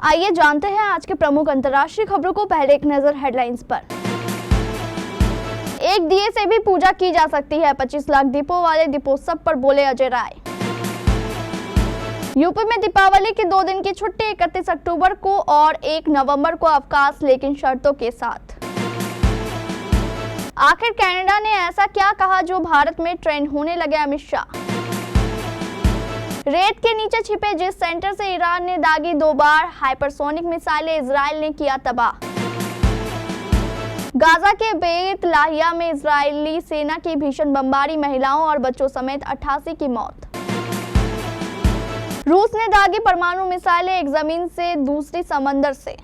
आइए जानते हैं आज के प्रमुख अंतर्राष्ट्रीय खबरों को। पहले एक नजर हेडलाइंस पर। एक दिए से भी पूजा की जा सकती है, 25 लाख दीपों वाले दीपोत्सव पर बोले अजय राय। यूपी में दीपावली की 2 दिन की छुट्टी, 31 अक्टूबर को और 1 नवंबर को अवकाश, लेकिन शर्तों के साथ। आखिर कनाडा ने ऐसा क्या कहा जो भारत में ट्रेंड होने लगे, अमित शाह। रेत के नीचे छिपे जिस सेंटर से ईरान ने दागी 2 बार हाइपरसोनिक मिसाइलें, इजराइल ने किया तबाह। गाजा के बेत लाहिया में इजरायली सेना की भीषण बमबारी, महिलाओं और बच्चों समेत 88 की मौत। रूस ने दागी परमाणु मिसाइलें, एक जमीन से दूसरी समंदर से।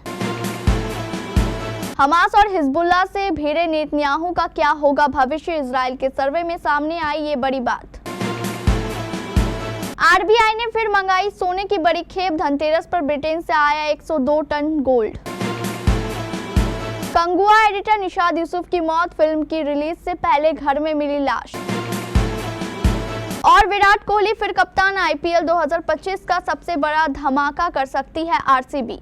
हमास और हिजबुल्लाह से भिड़े नेतन्याहू का क्या होगा भविष्य, इजराइल के सर्वे में सामने आई ये बड़ी बात। आरबीआई ने फिर मंगाई सोने की बड़ी खेप, धनतेरस पर ब्रिटेन से आया 102 ton gold. Kanguva editor Nishad Yusuf की मौत, फिल्म की रिलीज से पहले घर में मिली लाश। और विराट कोहली फिर कप्तान, आईपीएल 2025 का सबसे बड़ा धमाका कर सकती है आरसीबी।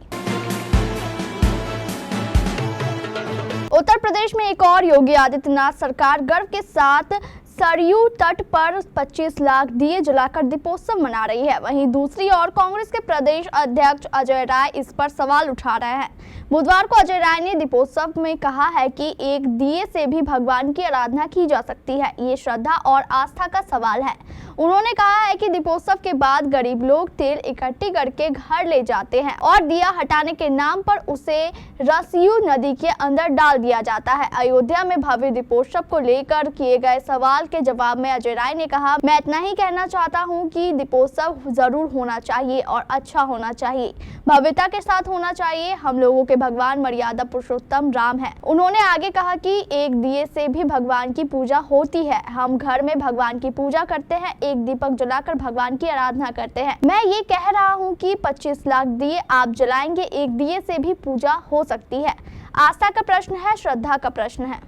उत्तर प्रदेश में एक और योगी आदित्यनाथ सरकार गर्व के साथ सरयू तट पर 25 लाख दिए जलाकर दीपोत्सव मना रही है। वहीं दूसरी ओर कांग्रेस के प्रदेश अध्यक्ष अजय राय इस पर सवाल उठा रहे हैं। बुधवार को अजय राय ने दीपोत्सव में कहा है कि एक दिए से भी भगवान की आराधना की जा सकती है, ये श्रद्धा और आस्था का सवाल है। उन्होंने कहा है कि दीपोत्सव के बाद गरीब लोग तेल इकट्ठी करके घर ले जाते हैं और दिया हटाने के नाम पर उसे रसियू नदी के अंदर डाल दिया जाता है। अयोध्या में भव्य दीपोत्सव को लेकर किए गए सवाल के जवाब में अजय राय ने कहा, मैं इतना ही कहना चाहता हूं कि दीपोत्सव जरूर होना चाहिए और अच्छा होना चाहिए, भव्यता के साथ होना चाहिए। हम लोगों के भगवान मर्यादा पुरुषोत्तम राम है। उन्होंने आगे कहा कि एक दिए से भी भगवान की पूजा होती है। हम घर में भगवान की पूजा करते हैं, एक दीपक जलाकर भगवान की आराधना करते हैं। मैं ये कह रहा हूँ कि 25 लाख दिए आप जलाएंगे, एक दिए से भी पूजा हो सकती है। आस्था का प्रश्न है, श्रद्धा का प्रश्न है।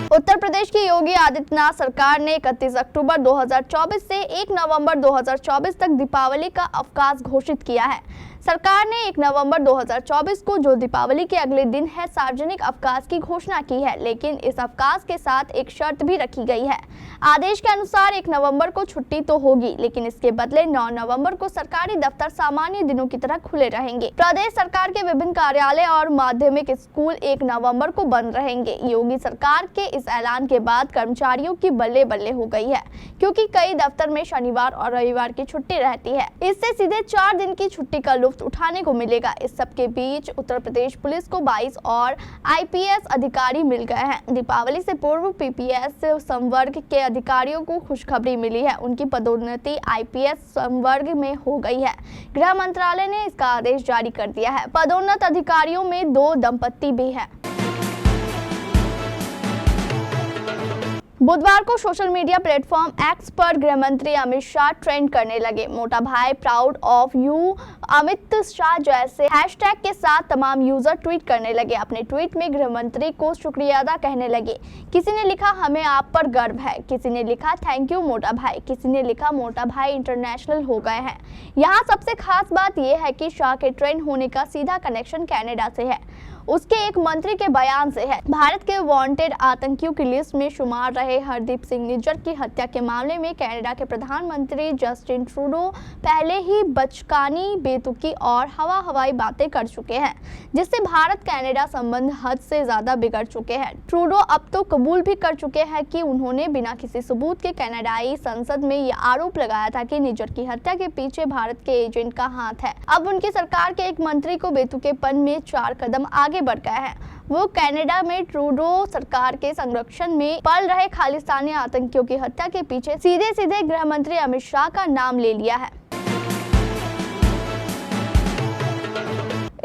उत्तर प्रदेश की योगी आदित्यनाथ सरकार ने 31 अक्टूबर 2024 से 1 नवंबर 2024 तक दीपावली का अवकाश घोषित किया है। सरकार ने 1 नवंबर 2024 को, जो दीपावली के अगले दिन है, सार्वजनिक अवकाश की घोषणा की है, लेकिन इस अवकाश के साथ एक शर्त भी रखी गई है। आदेश के अनुसार 1 नवंबर को छुट्टी तो होगी, लेकिन इसके बदले 9 नवंबर को सरकारी दफ्तर सामान्य दिनों की तरह खुले रहेंगे। प्रदेश सरकार के विभिन्न कार्यालय और माध्यमिक स्कूल 1 नवंबर को बंद रहेंगे। योगी सरकार के इस ऐलान के बाद कर्मचारियों की बल्ले बल्ले हो गई है, क्योंकि कई दफ्तर में शनिवार और रविवार की छुट्टी रहती है। इससे सीधे 4 दिन की छुट्टी का लुत्फ उठाने को मिलेगा। इस सब के बीच उत्तर प्रदेश पुलिस को 22 और आईपीएस अधिकारी मिल गए हैं। दीपावली से पूर्व पीपीएस संवर्ग के अधिकारियों को खुशखबरी मिली है, उनकी पदोन्नति आईपीएस संवर्ग में हो गई है। गृह मंत्रालय ने इसका आदेश जारी कर दिया है। पदोन्नत अधिकारियों में 2 दंपत्ति भी हैं। बुधवार को सोशल मीडिया प्लेटफॉर्म एक्स पर गृह मंत्री अमित शाह ट्रेंड करने लगे। मोटा भाई proud of you Amit Shah जैसे हैशटैग के साथ तमाम यूजर ट्वीट करने लगे। अपने ट्वीट में गृह मंत्री को शुक्रिया अदा कहने लगे। किसी ने लिखा, हमें आप पर गर्व है। किसी ने लिखा, थैंक यू मोटा भाई। किसी ने लिखा, मोटा भाई इंटरनेशनल हो गए हैं। यहाँ सबसे खास बात यह है कि शाह के ट्रेंड होने का सीधा कनेक्शन कनाडा से है, उसके एक मंत्री के बयान से है। भारत के वांटेड आतंकियों की लिस्ट में शुमार रहे हरदीप सिंह निज्जर की हत्या के मामले में कनाडा के प्रधानमंत्री जस्टिन ट्रूडो पहले ही बचकानी, बेतुकी और हवाई बातें कर चुके हैं, जिससे भारत कनाडा संबंध हद से ज्यादा बिगड़ चुके हैं। ट्रूडो अब तो कबूल भी कर चुके हैं कि उन्होंने बिना किसी सबूत के कनाडाई संसद में ये आरोप लगाया था कि निज्जर की हत्या के पीछे भारत के एजेंट का हाथ है। अब उनकी सरकार के एक मंत्री को बेतुकेपन में 4 कदम आगे बढ़ गए हैं। वो कनाडा में ट्रूडो सरकार के संरक्षण में पल रहे खालिस्तानी आतंकियों की हत्या के पीछे सीधे गृह मंत्री अमित शाह का नाम ले लिया है।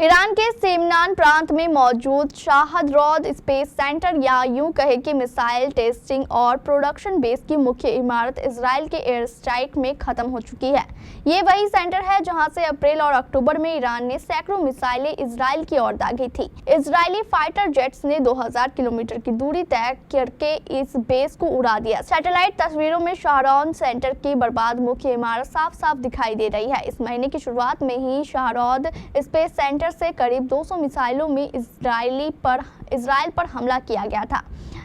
ईरान के सेमनान प्रांत में मौजूद शाहदरौद स्पेस सेंटर या यूं कहे कि मिसाइल टेस्टिंग और प्रोडक्शन बेस की मुख्य इमारत इजराइल के एयर स्ट्राइक में खत्म हो चुकी है। ये वही सेंटर है जहां से अप्रैल और अक्टूबर में ईरान ने सैकड़ों मिसाइलें इजराइल की ओर दागी थी। इजरायली फाइटर जेट्स ने 2000 किलोमीटर की दूरी तय करके इस बेस को उड़ा दिया। सैटेलाइट तस्वीरों में शाहरौद सेंटर की बर्बाद मुख्य इमारत साफ साफ दिखाई दे रही है। इस महीने की शुरुआत में ही शाहरौद स्पेस सेंटर से करीब 200 मिसाइलों में इजराइल पर हमला किया गया था।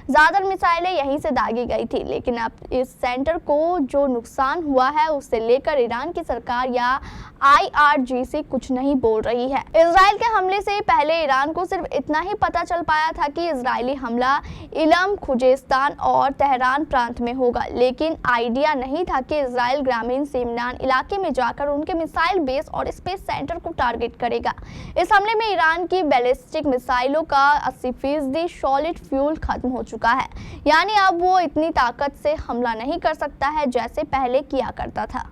ज्यादातर मिसाइलें यहीं से दागी गई थी, लेकिन अब इस सेंटर को जो नुकसान हुआ है उससे लेकर ईरान की सरकार या IRGC कुछ नहीं बोल रही है। इजराइल के हमले से पहले ईरान को सिर्फ इतना ही पता चल पाया था कि इजरायली हमला इलम, खुजेस्तान और तेहरान प्रांत में होगा, लेकिन आइडिया नहीं था कि इजराइल ग्रामीण सेमनान इलाके में जाकर उनके मिसाइल बेस और स्पेस सेंटर को टारगेट करेगा। इस हमले में ईरान की बैलिस्टिक मिसाइलों का 80% सॉलिड फ्यूल खत्म हो चुका है, यानी अब वो इतनी ताकत से हमला नहीं कर सकता है जैसे पहले किया करता था।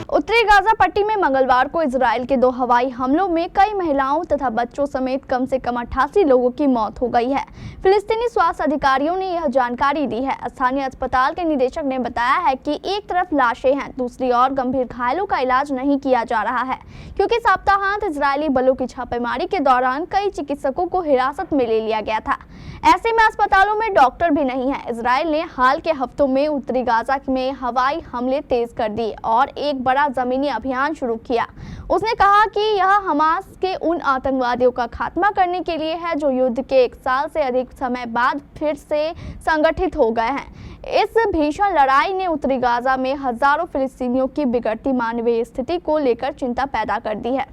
उत्तरी गाजा पट्टी में मंगलवार को इजराइल के 2 हवाई हमलों में कई महिलाओं तथा बच्चों समेत कम से कम 88 लोगों की मौत हो गई है। फिलिस्तीनी स्वास्थ्य अधिकारियों ने यह जानकारी दी है। स्थानीय अस्पताल के निदेशक ने बताया है कि एक तरफ लाशें हैं, दूसरी ओर गंभीर घायलों का इलाज नहीं किया जा रहा है, क्योंकि सप्ताहांत इजरायली बलों की छापेमारी के दौरान कई चिकित्सकों को हिरासत में ले लिया गया था। ऐसे में अस्पतालों में डॉक्टर भी नहीं है। इजराइल ने हाल के हफ्तों में उत्तरी गाजा में हवाई हमले तेज कर दिए और एक बड़ा जमीनी अभियान शुरू किया। उसने कहा कि यह हमास के उन आतंकवादियों का खात्मा करने के लिए है जो युद्ध के 1 साल से अधिक समय बाद फिर से संगठित हो गए हैं। इस भीषण लड़ाई ने उत्तरी गाजा में हजारों फिलिस्तीनियों की बिगड़ती मानवीय स्थिति को लेकर चिंता पैदा कर दी है।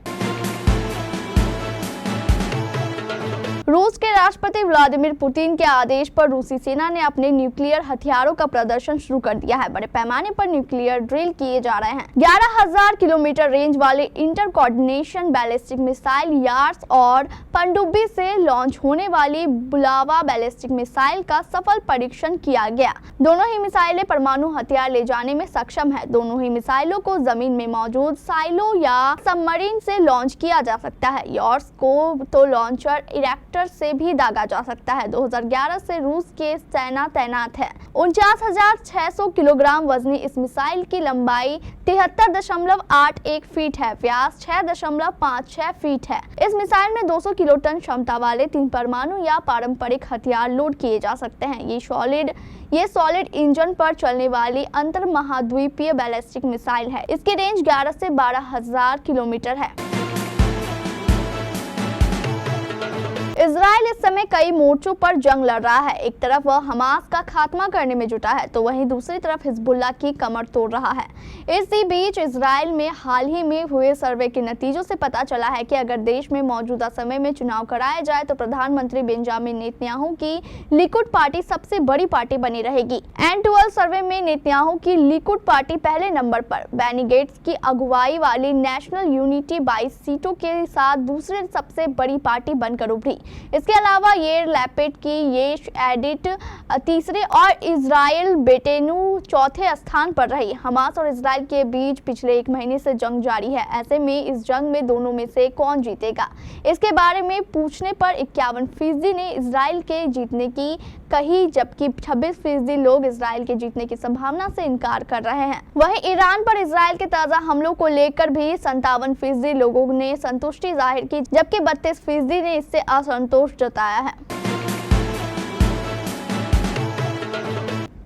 रूस के राष्ट्रपति व्लादिमीर पुतिन के आदेश पर रूसी सेना ने अपने न्यूक्लियर हथियारों का प्रदर्शन शुरू कर दिया है। बड़े पैमाने पर न्यूक्लियर ड्रिल किए जा रहे हैं। 11,000 किलोमीटर रेंज वाले inter coordination ballistic missile Yars और पनडुब्बी से लॉन्च होने वाली बुलावा बैलिस्टिक मिसाइल का सफल परीक्षण किया गया। दोनों ही मिसाइलें परमाणु हथियार ले जाने में सक्षम है। दोनों ही मिसाइलों को जमीन में मौजूद साइलो या सबमरीन से लॉन्च किया जा सकता है। यार्स को तो लॉन्चर इरेक्टर से भी दागा जा सकता है। 2011 से रूस के सेना तैनात है। 49,600 किलोग्राम वजनी इस मिसाइल की लंबाई 73.81 फीट है, व्यास 6.56 फीट है। इस मिसाइल में 200 किलोटन क्षमता वाले 3 परमाणु या पारंपरिक हथियार लोड किए जा सकते हैं। ये सॉलिड इंजन पर चलने वाली अंतर महाद्वीपीय बैलिस्टिक मिसाइल है। इसकी रेंज 11 से 12,000 किलोमीटर है। इजराइल इस समय कई मोर्चों पर जंग लड़ रहा है। एक तरफ वह हमास का खात्मा करने में जुटा है, तो वहीं दूसरी तरफ हिजबुल्लाह की कमर तोड़ रहा है। इसी बीच इजराइल में हाल ही में हुए सर्वे के नतीजों से पता चला है कि अगर देश में मौजूदा समय में चुनाव कराए जाए तो प्रधानमंत्री बेंजामिन नेतन्याहू की लिकुड पार्टी सबसे बड़ी पार्टी बनी रहेगी। N12 सर्वे में नेतन्याहू की लिकुड पार्टी पहले नंबर पर, बेनी गेट्स की अगुवाई वाली नेशनल यूनिटी 22 सीटों के साथ दूसरी सबसे बड़ी पार्टी बनकर उभरी। इसके अलावा येर लैपिड की येश एडिट तीसरे और इजराइल बेटेनू चौथे स्थान पर रही। हमास और इजराइल के बीच पिछले 1 महीने से जंग जारी है। ऐसे में इस जंग में दोनों में से कौन जीतेगा, इसके बारे में पूछने पर 51% ने इजराइल के जीतने की कही, जबकि 26% लोग इजराइल के जीतने की संभावना से इनकार कर रहे हैं। वहीं ईरान पर इजराइल के ताजा हमलों को लेकर भी 57% लोगों ने संतुष्टि जाहिर की, जबकि 32% ने इससे असंतोष जताया है।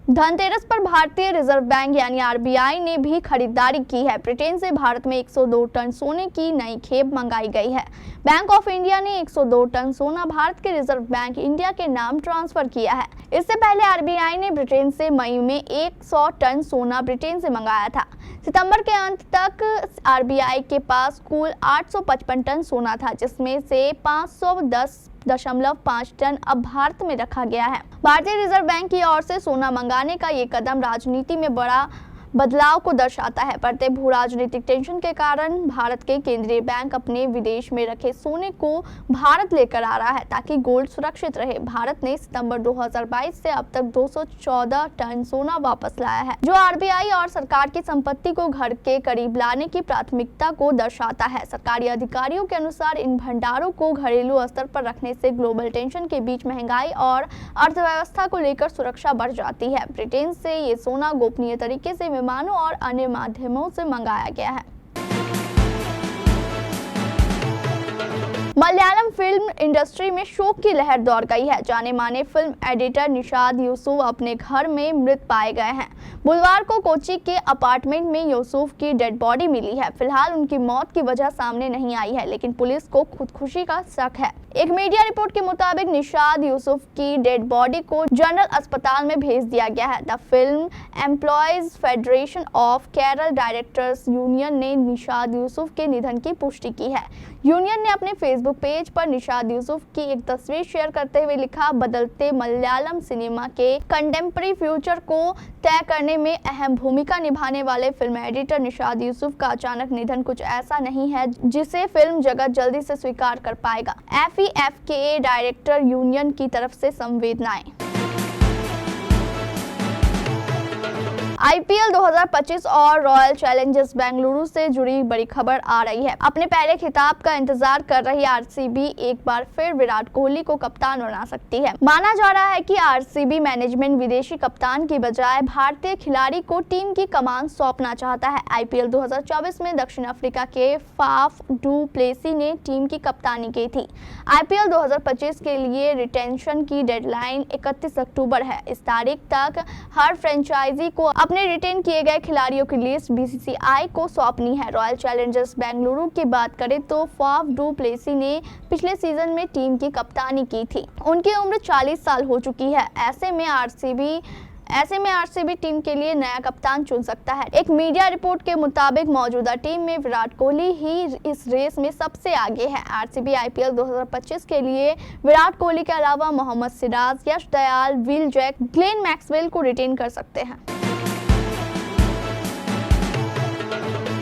धनतेरस पर भारतीय रिजर्व बैंक यानी RBI ने भी खरीदारी की है। ब्रिटेन से भारत में 102 टन सोने की नई खेप मंगाई गई है। बैंक ऑफ इंडिया ने 102 टन सोना भारत के रिजर्व बैंक इंडिया के नाम ट्रांसफर किया है। इससे पहले RBI ने ब्रिटेन से मई में 100 टन सोना ब्रिटेन से मंगाया था। सितंबर के अंत तक RBI के पास कुल 855 टन सोना था, जिसमें से 510.5 टन अब भारत में रखा गया है। भारतीय रिजर्व बैंक की ओर से सोना मंगाने का ये कदम राजनीति में बड़ा बदलाव को दर्शाता है। बढ़ते भू राजनीतिक टेंशन के कारण भारत के केंद्रीय बैंक अपने विदेश में रखे सोने को भारत लेकर आ रहा है ताकि गोल्ड सुरक्षित रहे। भारत ने सितंबर 2022 से अब तक 214 टन सोना वापस लाया है, जो आरबीआई और सरकार की संपत्ति को घर के करीब लाने की प्राथमिकता को दर्शाता है। सरकारी अधिकारियों के अनुसार इन भंडारों को घरेलू स्तर पर रखने से ग्लोबल टेंशन के बीच महंगाई और अर्थव्यवस्था को लेकर सुरक्षा बढ़ जाती है। ब्रिटेन से ये सोना गोपनीय तरीके से विमानों और अन्य माध्यमों से मंगाया गया है। मलयालम फिल्म इंडस्ट्री में शोक की लहर दौड़ गई है। जाने माने फिल्म एडिटर निशाद यूसुफ अपने घर में मृत पाए गए हैं। बुधवार को कोच्चि के अपार्टमेंट में यूसुफ की डेड बॉडी मिली है। फिलहाल उनकी मौत की वजह सामने नहीं आई है, लेकिन पुलिस को खुदकुशी का शक है। एक मीडिया रिपोर्ट के मुताबिक निशाद यूसुफ की डेड बॉडी को जनरल अस्पताल में भेज दिया गया है। The film employees federation of Kerala directors union ने निशाद यूसुफ के निधन की पुष्टि की है। यूनियन ने अपने फेसबुक पेज पर निशाद यूसुफ की एक तस्वीर शेयर करते हुए लिखा, बदलते मलयालम सिनेमा के कंटेम्प्रेरी फ्यूचर को तय करने में अहम भूमिका निभाने वाले फिल्म एडिटर निशाद यूसुफ का अचानक निधन कुछ ऐसा नहीं है जिसे फिल्म जगत जल्दी से स्वीकार कर पाएगा। FEFKA डायरेक्टर यूनियन की तरफ से संवेदनाएं। IPL 2025 और रॉयल चैलेंजर्स बेंगलुरु से जुड़ी बड़ी खबर आ रही है। अपने पहले खिताब का इंतजार कर रही आरसीबी एक बार फिर विराट कोहली को कप्तान बना सकती है। माना जा रहा है कि आरसीबी मैनेजमेंट विदेशी कप्तान की बजाय भारतीय खिलाड़ी को टीम की कमान सौंपना चाहता है। IPL 2024 में दक्षिण अफ्रीका के फाफ डू प्लेसी ने टीम की कप्तानी की थी। IPL 2025 के लिए रिटेंशन की डेडलाइन 31 अक्टूबर है। इस तारीख तक हर फ्रेंचाइजी को अपने रिटेन किए गए खिलाड़ियों की लिस्ट BCCI को सौंपनी है। रॉयल चैलेंजर्स बेंगलुरु की बात करें तो फाफ डू प्लेसी ने पिछले सीजन में टीम की कप्तानी की थी। उनकी उम्र 40 साल हो चुकी है। ऐसे में आरसीबी टीम के लिए नया कप्तान चुन सकता है। एक मीडिया रिपोर्ट के मुताबिक मौजूदा टीम में विराट कोहली ही इस रेस में सबसे आगे है। आरसीबी IPL 2025 के लिए विराट कोहली के अलावा Mohammed Siraj, Yash Dayal, Will Jacks, Glenn Maxwell को रिटेन कर सकते हैं।